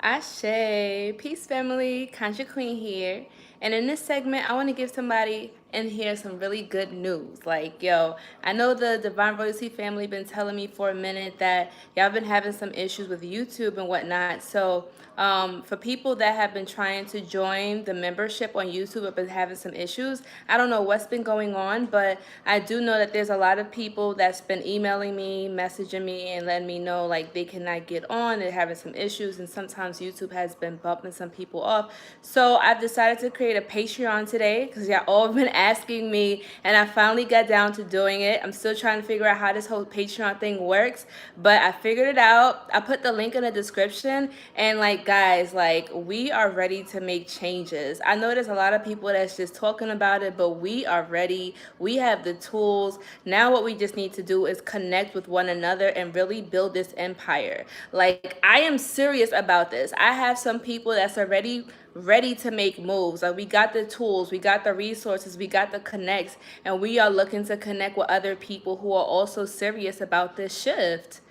Ashe, peace family, Contra Queen here. And in this segment, I want to give somebody in here some really good news. Like, yo, I know the Divine Royalty family been telling me for a minute that y'all been having some issues with YouTube and whatnot. So, for people that have been trying to join the membership on YouTube but been having some issues, I don't know what's been going on, but I do know that there's a lot of people that's been emailing me, messaging me, and letting me know like they cannot get on, they're having some issues, and sometimes YouTube has been bumping some people off. So I've decided to create a Patreon today because y'all all been asking me, and I finally got down to doing it. I'm still trying to figure out how this whole Patreon thing works, but I figured it out. I put the link in the description, and like guys, like we are ready to make changes. I know there's a lot of people that's just talking about it, but we are ready. We have the tools. Now what we just need to do is connect with one another and really build this empire. Like I am serious about this. I have some people that's already ready to make moves. Like we got the tools, we got the resources, we got the connects, and we are looking to connect with other people who are also serious about this shift.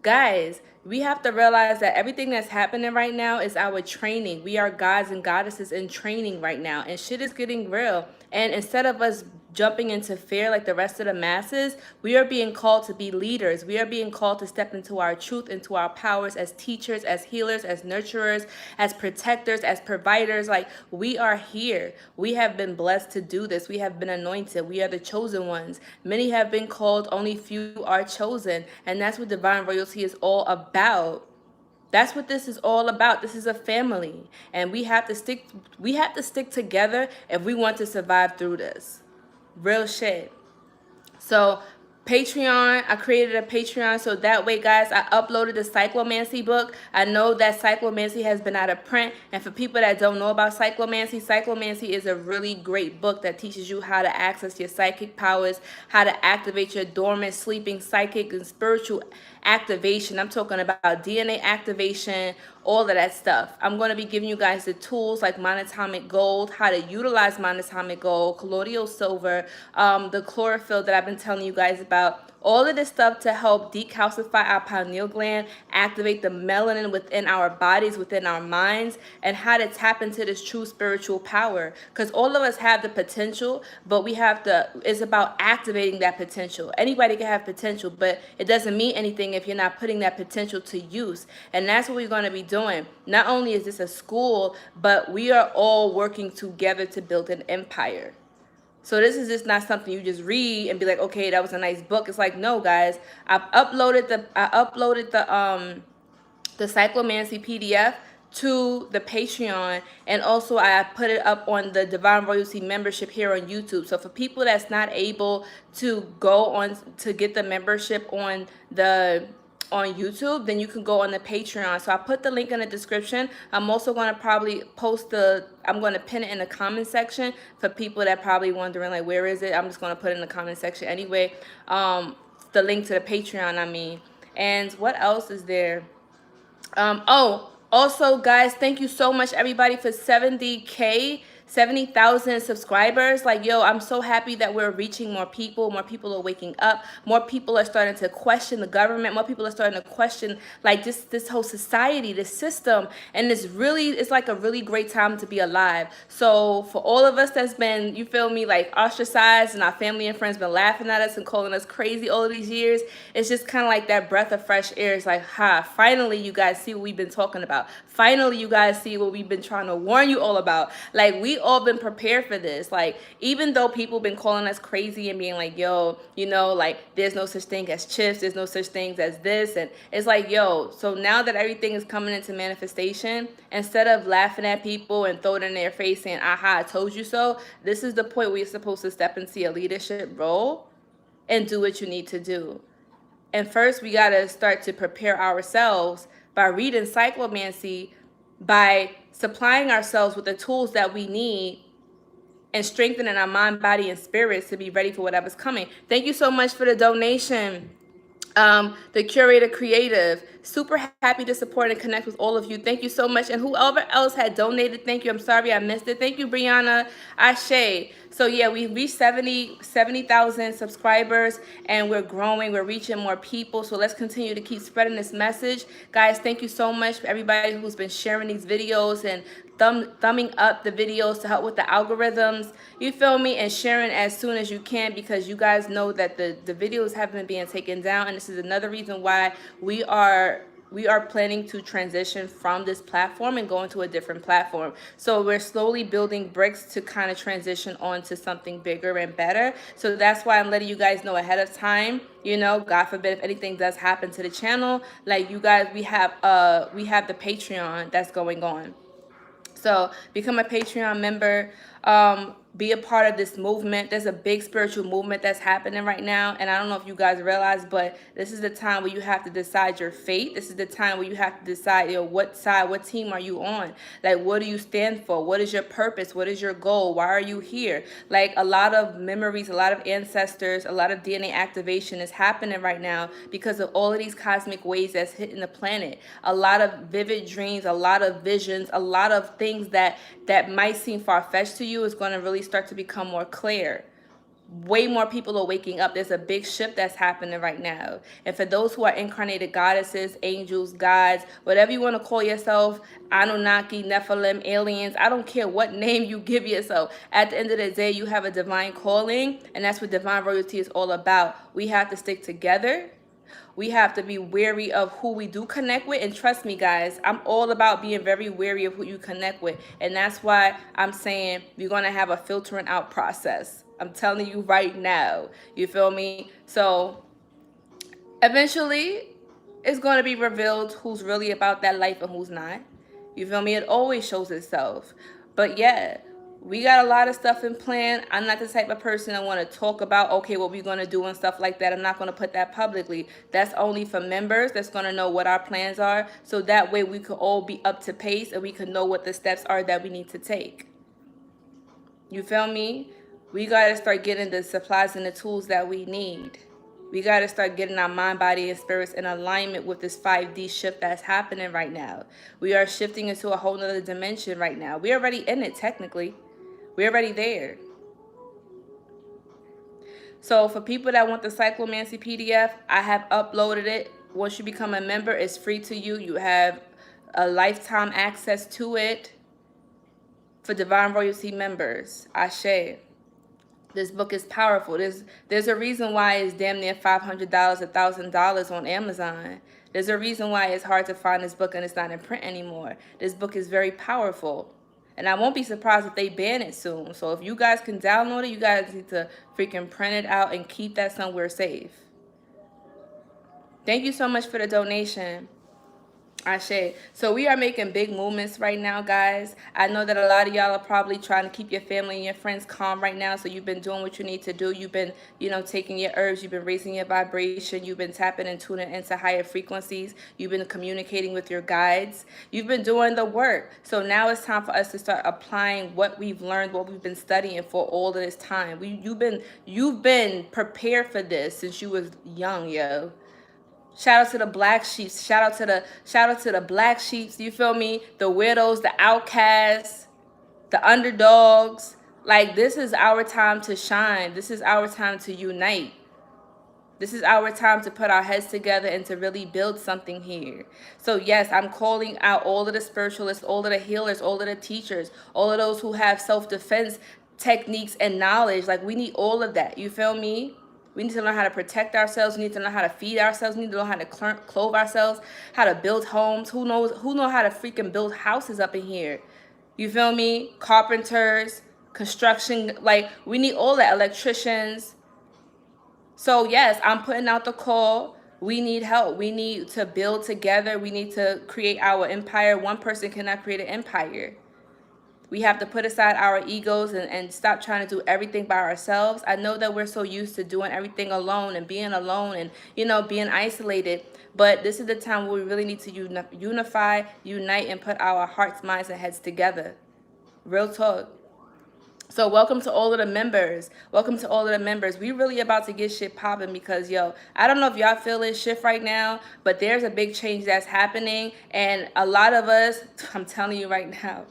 Guys, we have to realize that everything that's happening right now is our training. We are gods and goddesses in training right now, and shit is getting real. And instead of us jumping into fear like the rest of the masses, we are being called to be leaders. We are being called to step into our truth, into our powers as teachers, as healers, as nurturers, as protectors, as providers. Like we are here. We have been blessed to do this. We have been anointed. We are the chosen ones. Many have been called, only few are chosen. And that's what divine royalty is all about. That's what this is all about. This is a family, and we have to stick together if we want to survive through this. Real shit. So Patreon, I created a Patreon so that way, guys, I uploaded the Cyclomancy book. I know that Cyclomancy has been out of print, and for people that don't know about Cyclomancy, Cyclomancy is a really great book that teaches you how to access your psychic powers, how to activate your dormant, sleeping psychic and spiritual activation. I'm talking about DNA activation, all of that stuff. I'm going to be giving you guys the tools like monatomic gold, how to utilize monatomic gold, colloidal silver, the chlorophyll that I've been telling you guys about. All of this stuff to help decalcify our pineal gland, activate the melanin within our bodies, within our minds, and how to tap into this true spiritual power. Because all of us have the potential, but it's about activating that potential. Anybody can have potential, but it doesn't mean anything if you're not putting that potential to use. And that's what we're going to be doing. Not only is this a school, but we are all working together to build an empire. So this is just not something you just read and be like, okay, that was a nice book. It's like, no, guys, I uploaded the Cyclomancy PDF to the Patreon, and also I put it up on the Divine Royalty membership here on YouTube. So for people that's not able to go on to get the membership on YouTube, then you can go on the Patreon. So I put the link in the description. I'm also going to probably I'm going to pin it in the comment section for people that probably wondering like, where is it? I'm just going to put it in the comment section anyway. The link to the Patreon, I mean. And what else is there? Also, guys, thank you so much, everybody, for 70,000 subscribers. Like, yo, I'm so happy that we're reaching more people. More people are waking up. More people are starting to question the government. More people are starting to question, like, this whole society, this system. And it's like a really great time to be alive. So for all of us that's been, you feel me, like ostracized, and our family and friends been laughing at us and calling us crazy all of these years, it's just kind of like that breath of fresh air. It's like, finally you guys see what we've been talking about. Finally you guys see what we've been trying to warn you all about. Like, we all been prepared for this. Like, even though people been calling us crazy and being like, yo, like, there's no such thing as chips, there's no such things as this, and it's like, yo, so now that everything is coming into manifestation, instead of laughing at people and throwing it in their face saying, aha, I told you so, this is the point where you're supposed to step into a leadership role and do what you need to do. And first, we got to start to prepare ourselves by reading Cyclomancy, by supplying ourselves with the tools that we need, and strengthening our mind, body, and spirits to be ready for whatever's coming. Thank you so much for the donation. The curator creative, super happy to support and connect with all of you. Thank you so much. And whoever else had donated, thank you. I'm sorry I missed it. Thank you, Brianna, Ashe. So yeah, we reached 70,000 subscribers, and we're growing. We're reaching more people. So let's continue to keep spreading this message. Guys, thank you so much for everybody who's been sharing these videos and thumbing up the videos to help with the algorithms. You feel me? And sharing as soon as you can, because you guys know that the videos have been being taken down, and this is another reason why we are planning to transition from this platform and go into a different platform. So we're slowly building bricks to kind of transition on to something bigger and better. So that's why I'm letting you guys know ahead of time. You know, God forbid if anything does happen to the channel, like you guys, we have the Patreon that's going on. So become a Patreon member. Be a part of this movement. There's a big spiritual movement that's happening right now. And I don't know if you guys realize, but this is the time where you have to decide your fate. This is the time where you have to decide, what side, what team are you on? Like, what do you stand for? What is your purpose? What is your goal? Why are you here? Like, a lot of memories, a lot of ancestors, a lot of DNA activation is happening right now because of all of these cosmic waves that's hitting the planet. A lot of vivid dreams, a lot of visions, a lot of things that might seem far-fetched to you is going to really start to become more clear. Way more people are waking up. There's a big shift that's happening right now. And for those who are incarnated goddesses, angels, gods, whatever you want to call yourself, Anunnaki, Nephilim, aliens, I don't care what name you give yourself. At the end of the day, you have a divine calling, and that's what divine royalty is all about. We have to stick together. We have to be wary of who we do connect with. And trust me, guys, I'm all about being very wary of who you connect with. And that's why I'm saying you're going to have a filtering out process. I'm telling you right now. You feel me? So eventually, it's going to be revealed who's really about that life and who's not. You feel me? It always shows itself. But yeah, we got a lot of stuff in plan. I'm not the type of person that want to talk about, okay, what we're going to do and stuff like that. I'm not going to put that publicly. That's only for members that's going to know what our plans are. So that way we could all be up to pace and we can know what the steps are that we need to take. You feel me? We got to start getting the supplies and the tools that we need. We got to start getting our mind, body, and spirits in alignment with this 5D shift that's happening right now. We are shifting into a whole nother dimension right now. We're already in it, technically. We're already there. So for people that want the Cyclomancy PDF, I have uploaded it. Once you become a member, it's free to you. You have a lifetime access to it for Divine Royalty members. Ashe. This book is powerful. There's a reason why it's damn near $500, $1,000 on Amazon. There's a reason why it's hard to find this book and it's not in print anymore. This book is very powerful. And I won't be surprised if they ban it soon. So if you guys can download it, you guys need to freaking print it out and keep that somewhere safe. Thank you so much for the donation. Ashe. So we are making big movements right now, guys. I know that a lot of y'all are probably trying to keep your family and your friends calm right now. So you've been doing what you need to do. You've been, taking your herbs. You've been raising your vibration. You've been tapping and tuning into higher frequencies. You've been communicating with your guides. You've been doing the work. So now it's time for us to start applying what we've learned, what we've been studying for all of this time. You've been prepared for this since you was young, yo. Shout out to the black sheeps. Shout out to the black sheeps. You feel me? The widows, the outcasts, the underdogs. Like, this is our time to shine. This is our time to unite. This is our time to put our heads together and to really build something here. So yes, I'm calling out all of the spiritualists, all of the healers, all of the teachers, all of those who have self-defense techniques and knowledge. Like, we need all of that. You feel me? We need to learn how to protect ourselves. We need to learn how to feed ourselves. We need to learn how to clothe ourselves, how to build homes. Who knows how to freaking build houses up in here? You feel me? Carpenters, construction, like, we need all that. Electricians. So yes, I'm putting out the call. We need help. We need to build together. We need to create our empire. One person cannot create an empire. We have to put aside our egos and stop trying to do everything by ourselves. I know that we're so used to doing everything alone and being alone and, being isolated. But this is the time where we really need to unify, unite, and put our hearts, minds, and heads together. Real talk. So welcome to all of the members. Welcome to all of the members. We really about to get shit popping because yo, I don't know if y'all feel this shift right now, but there's a big change that's happening, and a lot of us, I'm telling you right now,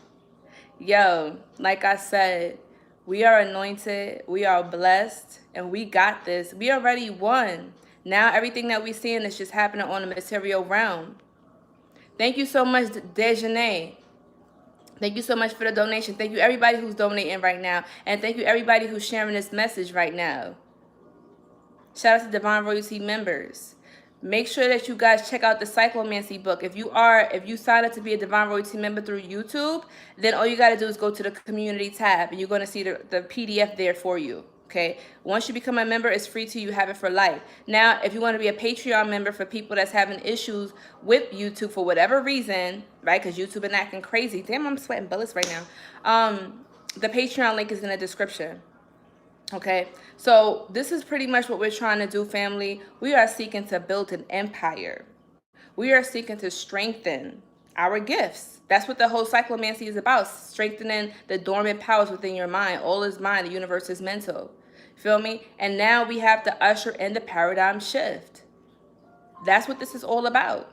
yo, like I said, we are anointed, we are blessed, and we got this. We already won. Now everything that we seeing is just happening on the material realm. Thank you so much, Dejanay. Thank you so much for the donation. Thank you everybody who's donating right now. And thank you everybody who's sharing this message right now. Shout out to Divine Royalty members. Make sure that you guys check out the Cyclomancy book. If you sign up to be a Divine Royalty member through YouTube, then all you got to do is go to the community tab and you're going to see the PDF there for you. Okay. Once you become a member, it's free to you. Have it for life. Now, if you want to be a Patreon member for people that's having issues with YouTube for whatever reason, right? Because YouTube been acting crazy. Damn, I'm sweating bullets right now. The Patreon link is in the description. Okay, so this is pretty much what we're trying to do, family. We are seeking to build an empire. We are seeking to strengthen our gifts. That's what the whole cyclomancy is about, strengthening the dormant powers within your mind. All is mind, the universe is mental. Feel me? And now we have to usher in the paradigm shift. That's what this is all about.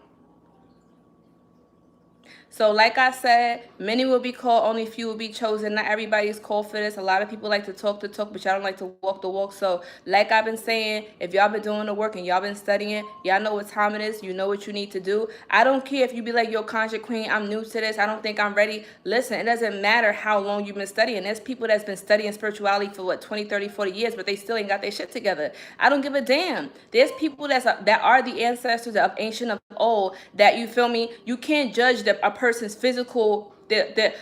So like I said, many will be called, only few will be chosen. Not everybody is called for this. A lot of people like to talk the talk, but y'all don't like to walk the walk. So like I've been saying, if y'all been doing the work and y'all been studying, y'all know what time it is. You know what you need to do. I don't care if you be like, yo, Conjure Queen, I'm new to this. I don't think I'm ready. Listen, it doesn't matter how long you've been studying. There's people that's been studying spirituality for what, 20, 30, 40 years, but they still ain't got their shit together. I don't give a damn. There's people that are the ancestors of ancient of old that, you feel me, you can't judge a person's physical,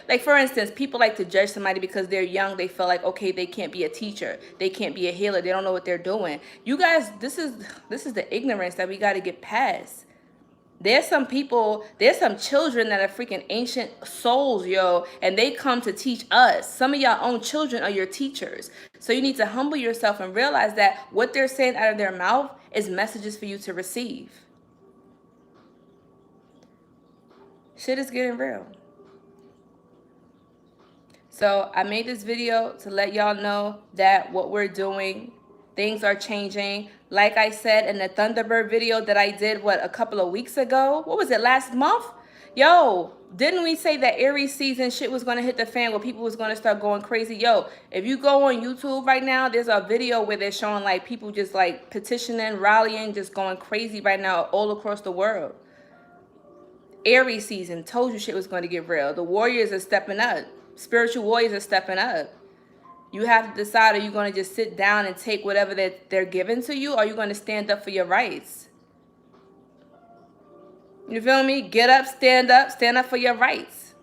like for instance, people like to judge somebody because they're young. They feel like, okay, they can't be a teacher, they can't be a healer, they don't know what they're doing. You guys, this is the ignorance that we got to get past. There's some people, there's some children that are freaking ancient souls, yo, and they come to teach us. Some of y'all own children are your teachers. So you need to humble yourself and realize that what they're saying out of their mouth is messages for you to receive. Shit is getting real. So I made this video to let y'all know that what we're doing, things are changing. Like I said in the Thunderbird video that I did, a couple of weeks ago? What was it, last month? Yo, didn't we say that Aries season shit was going to hit the fan where people was going to start going crazy? Yo, if you go on YouTube right now, there's a video where they're showing like people just like petitioning, rallying, just going crazy right now all across the world. Aries season, told you shit was going to get real. The warriors are stepping up. Spiritual warriors are stepping up. You have to decide, are you going to just sit down and take whatever they're giving to you, or are you going to stand up for your rights? You feel me? Get up, stand up for your rights.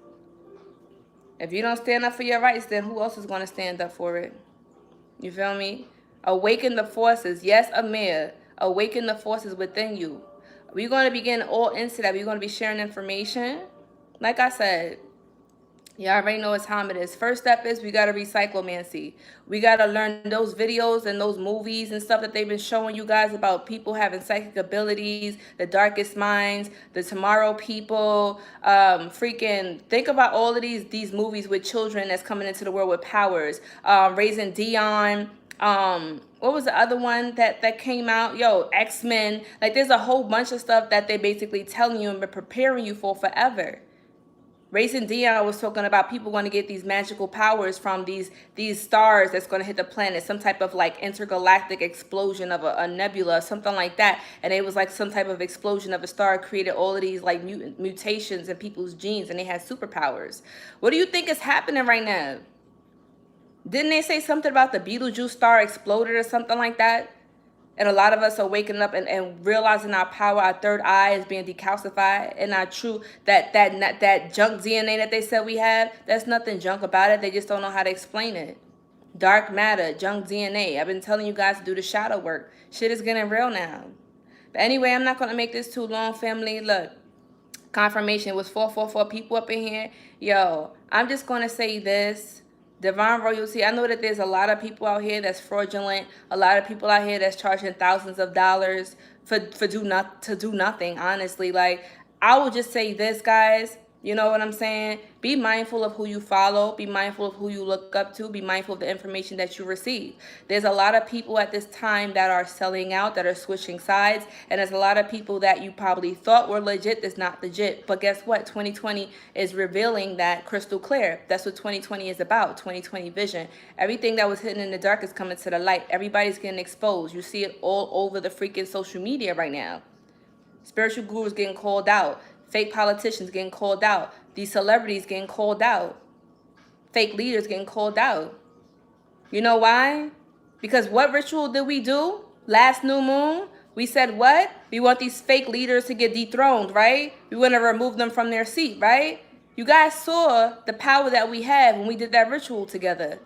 If you don't stand up for your rights, then who else is going to stand up for it? You feel me? Awaken the forces. Yes, Amir. Awaken the forces within you. We're going to be getting all into that. We're going to be sharing information. Like I said, y'all already know what time it is. First step is we got to recyclomancy. We got to learn those videos and those movies and stuff that they've been showing you guys about people having psychic abilities, the darkest minds, the tomorrow people. Freaking think about all of these movies with children that's coming into the world with powers. Raising Dion. What was the other one that came out? Yo, X-Men. Like there's a whole bunch of stuff that they basically telling you and preparing you for forever. Raising Dion was talking about people going to get these magical powers from these stars that's going to hit the planet, some type of like intergalactic explosion of a nebula, something like that. And it was like some type of explosion of a star created all of these like mutations in people's genes, and they had superpowers. What do you think is happening right now? Didn't they say something about the Betelgeuse star exploded or something like that? And a lot of us are waking up and realizing our power, our third eye is being decalcified, and our true, that junk DNA that they said we have, there's nothing junk about it. They just don't know how to explain it. Dark matter, junk DNA. I've been telling you guys to do the shadow work. Shit is getting real now. But anyway, I'm not going to make this too long, family. Look, confirmation was 444 people up in here. Yo, I'm just going to say this. Divine Royalty, I know that there's a lot of people out here that's fraudulent, a lot of people out here that's charging thousands of dollars to do nothing, honestly. Like, I will just say this, guys. You know what I'm saying? Be mindful of who you follow. Be mindful of who you look up to. Be mindful of the information that you receive. There's a lot of people at this time that are selling out, that are switching sides. And there's a lot of people that you probably thought were legit that's not legit. But guess what? 2020 is revealing that crystal clear. That's what 2020 is about, 2020 vision. Everything that was hidden in the dark is coming to the light. Everybody's getting exposed. You see it all over the freaking social media right now. Spiritual gurus getting called out. Fake politicians getting called out. These celebrities getting called out. Fake leaders getting called out. You know why? Because what ritual did we do last new moon? We said what? We want these fake leaders to get dethroned, right? We want to remove them from their seat, right? You guys saw the power that we had when we did that ritual together.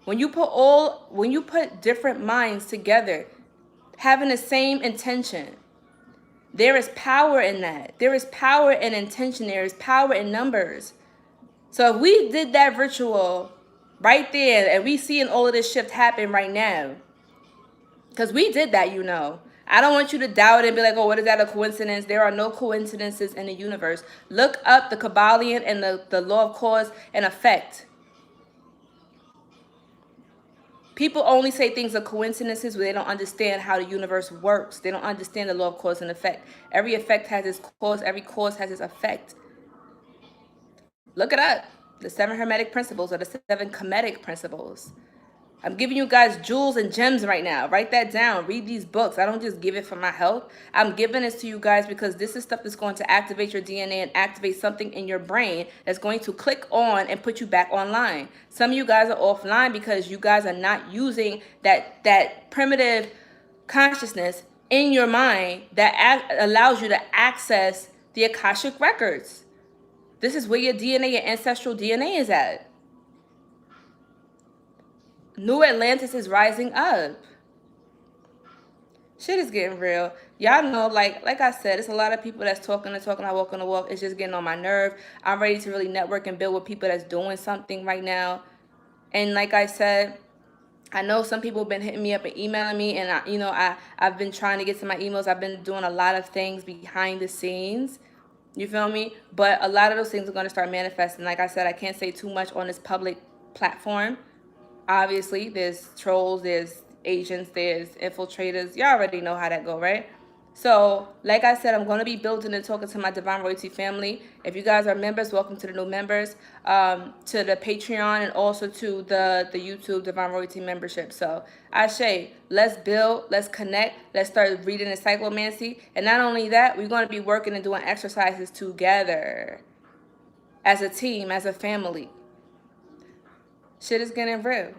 When you put different minds together, having the same intention, there is power in that. There is power in intention. There is power in numbers. So if we did that ritual right there and we seeing all of this shift happen right now, because we did that, you know. I don't want you to doubt it and be like, oh, what is that, a coincidence? There are no coincidences in the universe. Look up the Kabbalion and the law of cause and effect. People only say things are coincidences when they don't understand how the universe works. They don't understand the law of cause and effect. Every effect has its cause. Every cause has its effect. Look it up. The 7 Hermetic principles or the 7 Kemetic principles. I'm giving you guys jewels and gems right now. Write that down. Read these books. I don't just give it for my health. I'm giving this to you guys because this is stuff that's going to activate your DNA and activate something in your brain that's going to click on and put you back online. Some of you guys are offline because you guys are not using that primitive consciousness in your mind that allows you to access the Akashic records. This is where your DNA, your ancestral DNA is at. New Atlantis is rising up. Shit is getting real. Y'all know, like I said, it's a lot of people that's talking and talking. I walk on the walk. It's just getting on my nerve. I'm ready to really network and build with people that's doing something right now. And like I said, I know some people have been hitting me up and emailing me, and I've been trying to get to my emails. I've been doing a lot of things behind the scenes. You feel me? But a lot of those things are going to start manifesting. Like I said, I can't say too much on this public platform. Obviously, there's trolls, there's agents, there's infiltrators. Y'all already know how that go, right? So, like I said, I'm going to be building and talking to my Divine Royalty family. If you guys are members, welcome to the new members, to the Patreon, and also to the YouTube Divine Royalty membership. So, Ashe, let's build, let's connect, let's start reading the Cyclomancy. And not only that, we're going to be working and doing exercises together as a team, as a family. Shit is getting real,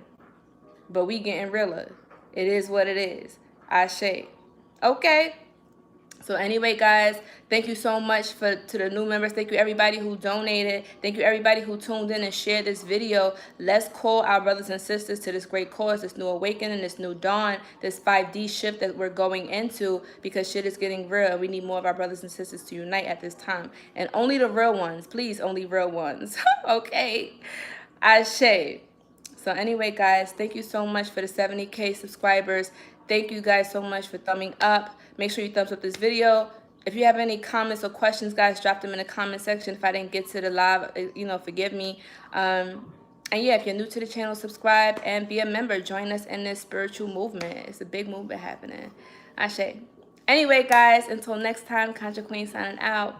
but we getting realer. It is what it is. Ashe. Okay. So anyway, guys, thank you so much to the new members. Thank you everybody who donated. Thank you everybody who tuned in and shared this video. Let's call our brothers and sisters to this great cause, this new awakening, this new dawn, this 5D shift that we're going into, because shit is getting real. We need more of our brothers and sisters to unite at this time. And only the real ones. Please, only real ones. Okay. Ashe. So anyway, guys, thank you so much for the 70K subscribers. Thank you guys so much for thumbing up. Make sure you thumbs up this video. If you have any comments or questions, guys, drop them in the comment section. If I didn't get to the live, forgive me. And yeah, if you're new to the channel, subscribe and be a member. Join us in this spiritual movement. It's a big movement happening. Ashe. Anyway, guys, until next time, Contra Queen signing out.